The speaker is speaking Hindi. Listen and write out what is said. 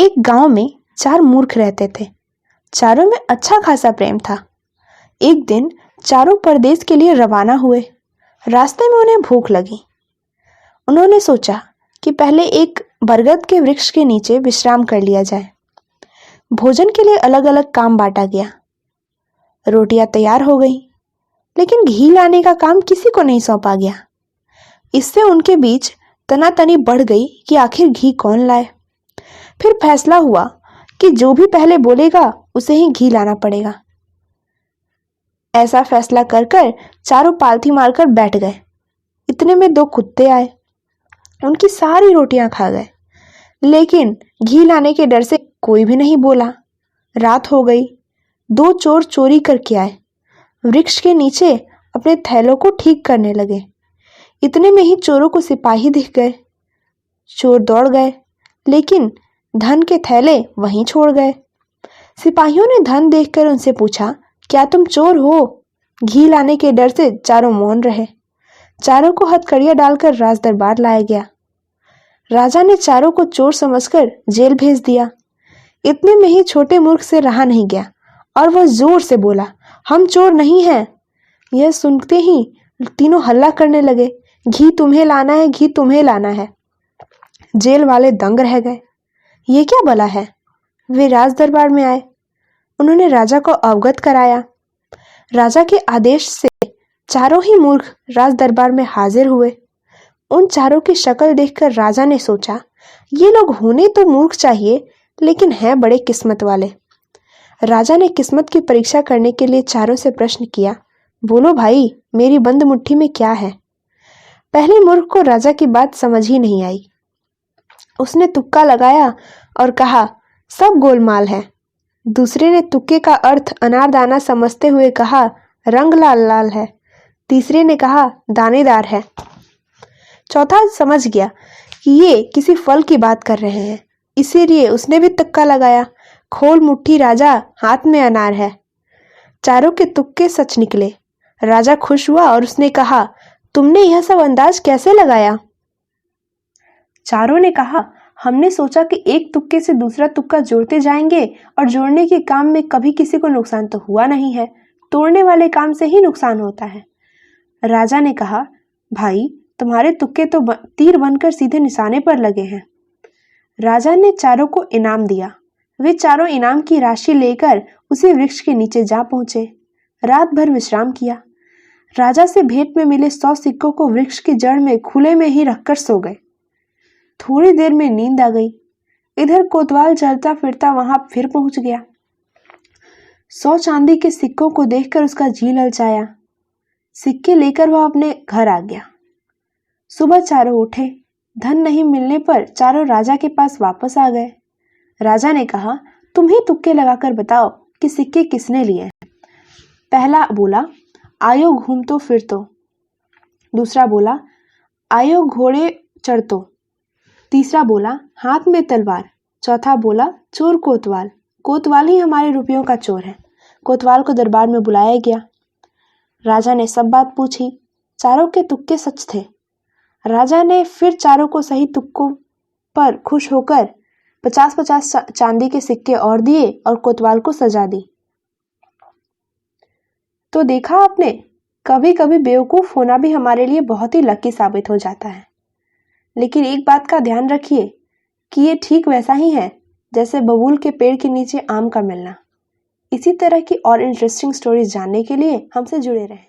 एक गांव में 4 मूर्ख रहते थे। चारों में अच्छा खासा प्रेम था। एक दिन चारों परदेश के लिए रवाना हुए। रास्ते में उन्हें भूख लगी। उन्होंने सोचा कि पहले एक बरगद के वृक्ष के नीचे विश्राम कर लिया जाए। भोजन के लिए अलग अलग काम बांटा गया। रोटियां तैयार हो गई, लेकिन घी लाने का काम किसी को नहीं सौंपा गया। इससे उनके बीच तनातनी बढ़ गई कि आखिर घी कौन लाए। फिर फैसला हुआ कि जो भी पहले बोलेगा उसे ही घी लाना पड़ेगा। ऐसा फैसला कर कर चारों पालथी मारकर बैठ गए। इतने में 2 कुत्ते आए। उनकी सारी रोटियां खा गए, लेकिन घी लाने के डर से कोई भी नहीं बोला। रात हो गई। 2 चोर चोरी करके आए। वृक्ष के नीचे अपने थैलों को ठीक करने लगे। इतने में ही चोरों को सिपाही दिख गए। चोर दौड़ गए, लेकिन धन के थैले वहीं छोड़ गए। सिपाहियों ने धन देखकर उनसे पूछा, क्या तुम चोर हो? घी लाने के डर से चारों मौन रहे। चारों को हथकड़ियां डालकर राज दरबार लाया गया। राजा ने चारों को चोर समझकर जेल भेज दिया। इतने में ही छोटे मूर्ख से रहा नहीं गया और वह जोर से बोला, हम चोर नहीं हैं। यह सुनते ही तीनों हल्ला करने लगे, घी तुम्हें लाना है, घी तुम्हें लाना है। जेल वाले दंग रह गए। ये क्या भला है? वे राज दरबार में आए। उन्होंने राजा को अवगत कराया। राजा के आदेश से चारों ही मूर्ख राज दरबार में हाजिर हुए। उन चारों की शक्ल देखकर राजा ने सोचा, ये लोग होने तो मूर्ख चाहिए, लेकिन हैं बड़े किस्मत वाले। राजा ने किस्मत की परीक्षा करने के लिए चारों से प्रश्न किया, बोलो भाई, मेरी बंद मुट्ठी में क्या है? पहले मूर्ख को राजा की बात समझ ही नहीं आई। उसने तुक्का लगाया और कहा, सब गोलमाल है। दूसरे ने तुक्के का अर्थ अनारदाना समझते हुए कहा, रंग लाल लाल है। तीसरे ने कहा, दानेदार है। चौथा समझ गया कि ये किसी फल की बात कर रहे हैं, इसीलिए उसने भी तुक्का लगाया, खोल मुट्ठी राजा, हाथ में अनार है। चारों के तुक्के सच निकले। राजा खुश हुआ और उसने कहा, तुमने यह सब अंदाज कैसे लगाया? चारों ने कहा, हमने सोचा कि एक तुक्के से दूसरा तुक्का जोड़ते जाएंगे और जोड़ने के काम में कभी किसी को नुकसान तो हुआ नहीं है, तोड़ने वाले काम से ही नुकसान होता है। राजा ने कहा, भाई, तुम्हारे तुक्के तो तीर बनकर सीधे निशाने पर लगे हैं। राजा ने चारों को इनाम दिया। वे चारों इनाम की राशि लेकर उसी वृक्ष के नीचे जा पहुंचे। रात भर विश्राम किया। राजा से भेंट में मिले 100 सिक्कों को वृक्ष की जड़ में खुले में ही रखकर सो गए। थोड़ी देर में नींद आ गई। इधर कोतवाल चलता फिरता वहां फिर पहुंच गया। 100 चांदी के सिक्कों को देखकर उसका जी ललचाया। सिक्के लेकर वह अपने घर आ गया। सुबह चारों उठे। धन नहीं मिलने पर चारों राजा के पास वापस आ गए। राजा ने कहा, तुम ही तुक्के लगाकर बताओ कि सिक्के किसने लिए हैं। पहला बोला, आयो घूमतो फिरतो। दूसरा बोला, आयो घोड़े चढ़तो। तीसरा बोला, हाथ में तलवार। चौथा बोला, चोर कोतवाल। कोतवाल ही हमारे रुपयों का चोर है। कोतवाल को दरबार में बुलाया गया। राजा ने सब बात पूछी। चारों के तुक्के सच थे। राजा ने फिर चारों को सही तुक्कों पर खुश होकर 50-50 चांदी के सिक्के और दिए और कोतवाल को सजा दी। तो देखा आपने, कभी कभी बेवकूफ होना भी हमारे लिए बहुत ही लकी साबित हो जाता है। लेकिन एक बात का ध्यान रखिए कि ये ठीक वैसा ही है जैसे बबूल के पेड़ के नीचे आम का मिलना। इसी तरह की और इंटरेस्टिंग स्टोरीज जानने के लिए हमसे जुड़े रहें।